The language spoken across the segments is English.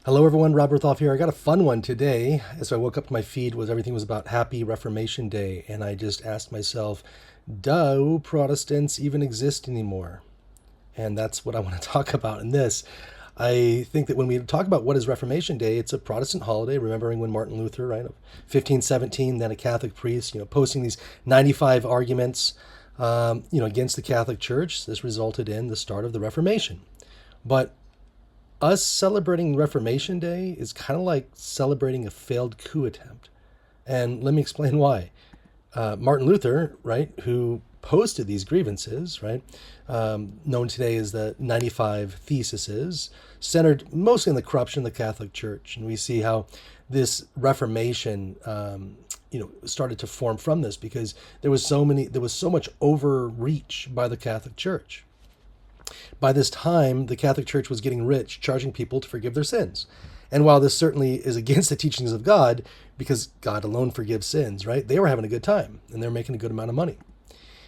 Hello everyone, Rob Berthoff here. I got a fun one today. As I woke up, my feed was everything was about Happy Reformation Day, and I just asked myself, do Protestants even exist anymore? And that's what I want to talk about in this. I think that when we talk about what is Reformation Day, it's a Protestant holiday, remembering when Martin Luther, right, of 1517, then a Catholic priest, posting these 95 arguments, against the Catholic Church. This resulted in the start of the Reformation. But us celebrating Reformation Day is kind of like celebrating a failed coup attempt. And let me explain why. Martin Luther, right, who posted these grievances, right, known today as the 95 Theses, centered mostly on the corruption of the Catholic Church. And we see how this Reformation, started to form from this because there was so much overreach by the Catholic Church. By this time, the Catholic Church was getting rich, charging people to forgive their sins. And while this certainly is against the teachings of God, because God alone forgives sins, right? They were having a good time and they were making a good amount of money.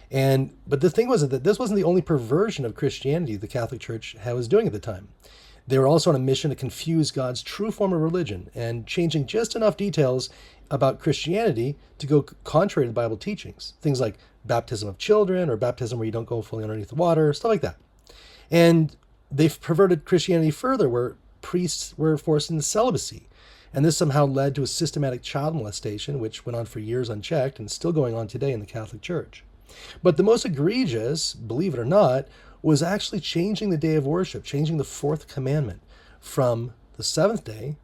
But the thing was that this wasn't the only perversion of Christianity the Catholic Church was doing at the time. They were also on a mission to confuse God's true form of religion and changing just enough details about Christianity to go contrary to the Bible teachings. Things like baptism of children or baptism where you don't go fully underneath the water, stuff like that. And they've perverted Christianity further, where priests were forced into celibacy. And this somehow led to a systematic child molestation, which went on for years unchecked and is still going on today in the Catholic Church. But the most egregious, believe it or not, was actually changing the day of worship, changing the fourth commandment from the seventh day,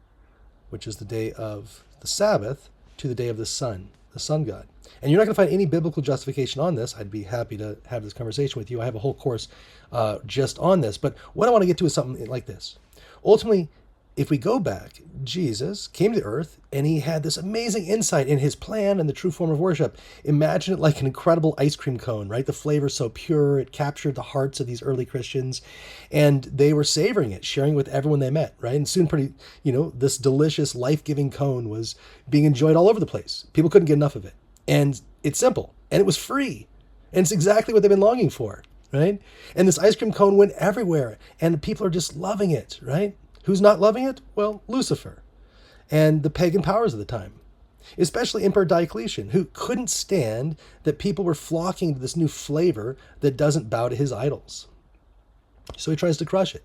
which is the day of the Sabbath, to the day of the sun God. And you're not going to find any biblical justification on this. I'd be happy to have this conversation with you. I have a whole course just on this. But what I want to get to is something like this. Ultimately, if we go back, Jesus came to earth and he had this amazing insight in his plan and the true form of worship. Imagine it like an incredible ice cream cone, right? The flavor so pure, it captured the hearts of these early Christians and they were savoring it, sharing it with everyone they met, right? And soon this delicious, life-giving cone was being enjoyed all over the place. People couldn't get enough of it. And it's simple and it was free. And it's exactly what they've been longing for, right? And this ice cream cone went everywhere and people are just loving it, right? Who's not loving it? Well, Lucifer and the pagan powers of the time, especially Emperor Diocletian, who couldn't stand that people were flocking to this new flavor that doesn't bow to his idols. So he tries to crush it.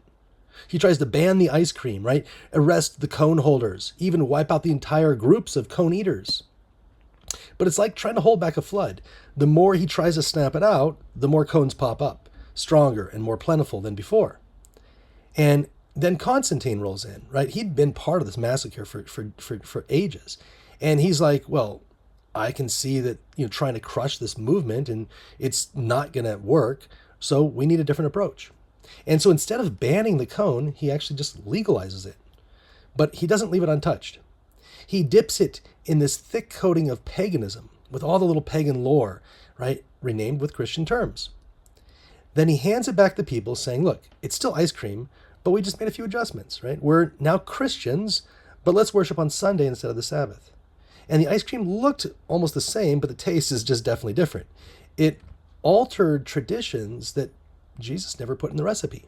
He tries to ban the ice cream, right? Arrest the cone holders, even wipe out the entire groups of cone eaters. But it's like trying to hold back a flood. The more he tries to snap it out, the more cones pop up, stronger and more plentiful than before. And then Constantine rolls in, right? He'd been part of this massacre for ages. And he's like, well, I can see that, trying to crush this movement and it's not going to work. So we need a different approach. And so instead of banning the cone, he actually just legalizes it. But he doesn't leave it untouched. He dips it in this thick coating of paganism with all the little pagan lore, right? Renamed with Christian terms. Then he hands it back to people saying, look, it's still ice cream, but we just made a few adjustments, right? We're now Christians, but let's worship on Sunday instead of the Sabbath. And the ice cream looked almost the same, but the taste is just definitely different. It altered traditions that Jesus never put in the recipe.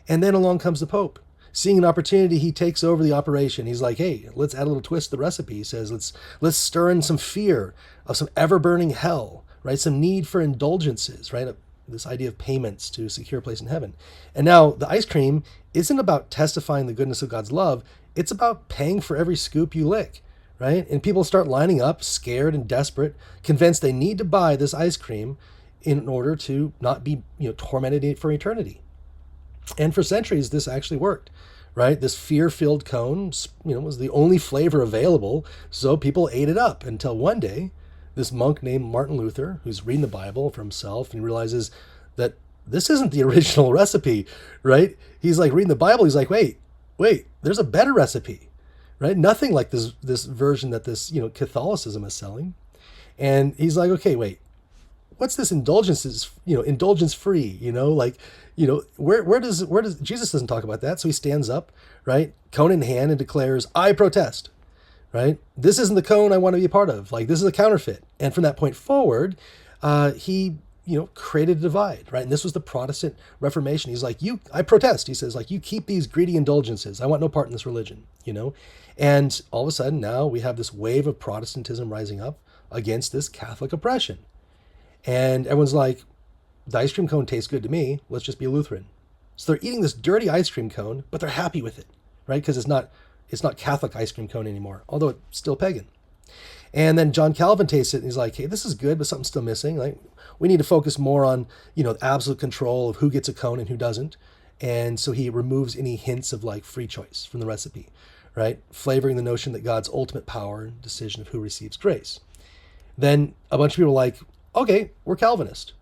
And then along comes the Pope. Seeing an opportunity, he takes over the operation. He's like, hey, let's add a little twist to the recipe. He says, let's stir in some fear of some ever-burning hell, right? Some need for indulgences, right? This idea of payments to secure a place in heaven. And now the ice cream isn't about testifying the goodness of God's love. It's about paying for every scoop you lick, right? And people start lining up, scared and desperate, convinced they need to buy this ice cream in order to not be, tormented for eternity. And for centuries, this actually worked, right? This fear-filled cone, was the only flavor available. So people ate it up until one day, this monk named Martin Luther, who's reading the Bible for himself, and he realizes that this isn't the original recipe, right? He's like reading the Bible. He's like, wait, there's a better recipe, right? Nothing like this version that this, Catholicism is selling. And he's like, okay, wait, what's this indulgence free, where does Jesus doesn't talk about that. So he stands up, right? Cone in hand and declares, I protest. Right? This isn't the cone I want to be a part of. Like, this is a counterfeit. And from that point forward, he created a divide, right? And this was the Protestant Reformation. He's like, I protest. He says, like, you keep these greedy indulgences. I want no part in this religion. And all of a sudden now we have this wave of Protestantism rising up against this Catholic oppression. And everyone's like, the ice cream cone tastes good to me. Let's just be a Lutheran. So they're eating this dirty ice cream cone, but they're happy with it, right? Because it's not Catholic ice cream cone anymore, although it's still pagan. And then John Calvin tastes it and he's like, hey, this is good, but something's still missing. Like, we need to focus more on, absolute control of who gets a cone and who doesn't. And so he removes any hints of like free choice from the recipe, right? Flavoring the notion that God's ultimate power and decision of who receives grace. Then a bunch of people are like, okay, we're Calvinist.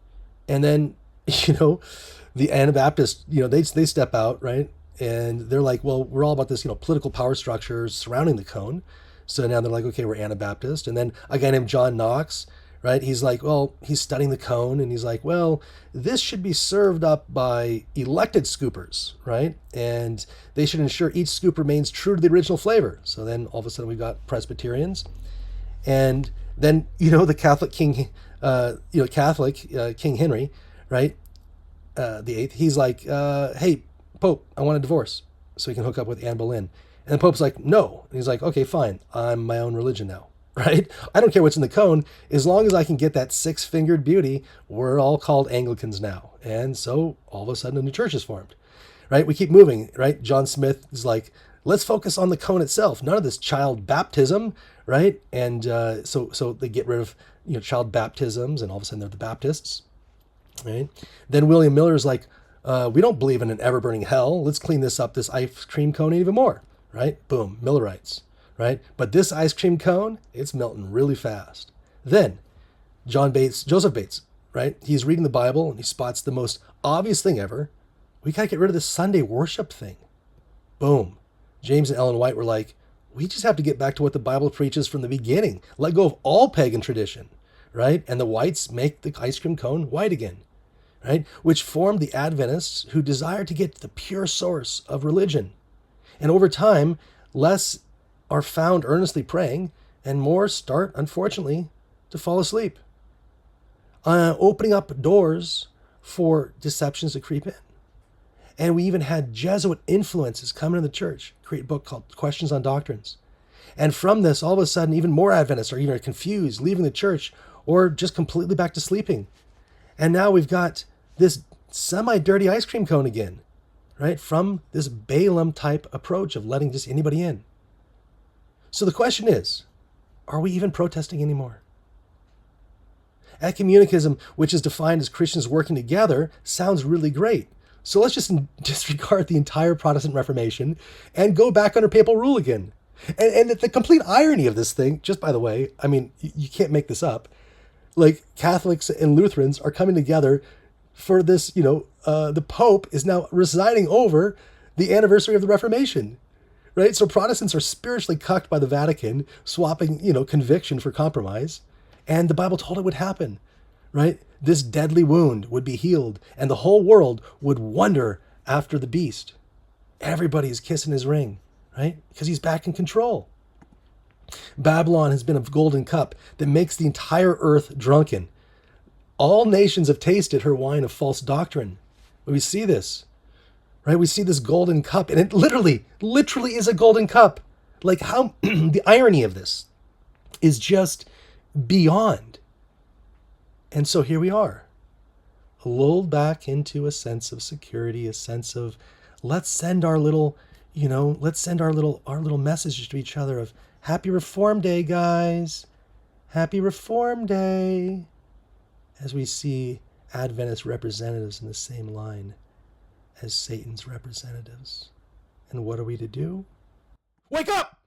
And then, the Anabaptists, they step out, right? And they're like, well, we're all about this, political power structures surrounding the cone. So now they're like, okay, we're Anabaptist. And then a guy named John Knox, right? He's like, well, he's studying the cone and he's like, well, this should be served up by elected scoopers, right? And they should ensure each scoop remains true to the original flavor. So then all of a sudden we've got Presbyterians. And then, the Catholic King, King Henry, right? The eighth, he's like, hey, Pope, I want a divorce so he can hook up with Anne Boleyn. And the Pope's like, no. And he's like, okay, fine. I'm my own religion now, right? I don't care what's in the cone. As long as I can get that six-fingered beauty, we're all called Anglicans now. And so all of a sudden a new church is formed, right? We keep moving, right? John Smith is like, let's focus on the cone itself. None of this child baptism, right? And so they get rid of child baptisms, and all of a sudden they're the Baptists, right? Then William Miller is like, we don't believe in an ever-burning hell. Let's clean this ice cream cone even more, right? Boom, Millerites, right? But this ice cream cone, it's melting really fast. Then Joseph Bates, right? He's reading the Bible and he spots the most obvious thing ever. We got to get rid of this Sunday worship thing. Boom. James and Ellen White were like, we just have to get back to what the Bible preaches from the beginning. Let go of all pagan tradition, right? And the Whites make the ice cream cone white again, right? Which formed the Adventists who desired to get to the pure source of religion. And over time, less are found earnestly praying and more start, unfortunately, to fall asleep, opening up doors for deceptions to creep in. And we even had Jesuit influences come into the church, create a book called Questions on Doctrines. And from this, all of a sudden, even more Adventists are either confused, leaving the church, or just completely back to sleeping. And now we've got this semi-dirty ice cream cone again, right? From this Balaam type approach of letting just anybody in. So the question is, are we even protesting anymore? Ecumenicism, which is defined as Christians working together, sounds really great. So let's just disregard the entire Protestant Reformation and go back under papal rule again. And the complete irony of this thing, just by the way, I mean, you can't make this up. Like, Catholics and Lutherans are coming together for this, the Pope is now residing over the anniversary of the Reformation, right? So Protestants are spiritually cucked by the Vatican, swapping, conviction for compromise. And the Bible told it would happen, right? This deadly wound would be healed and the whole world would wonder after the beast. Everybody's kissing his ring, right? Because he's back in control. Babylon has been a golden cup that makes the entire earth drunken. All nations have tasted her wine of false doctrine. We see this, right? We see this golden cup, and it literally is a golden cup. Like, how the irony of this is just beyond. And so here we are, lulled back into a sense of security, a sense of let's send our little messages to each other of Happy Reform Day, guys. Happy Reform Day. As we see Adventist representatives in the same line as Satan's representatives. And what are we to do? Wake up!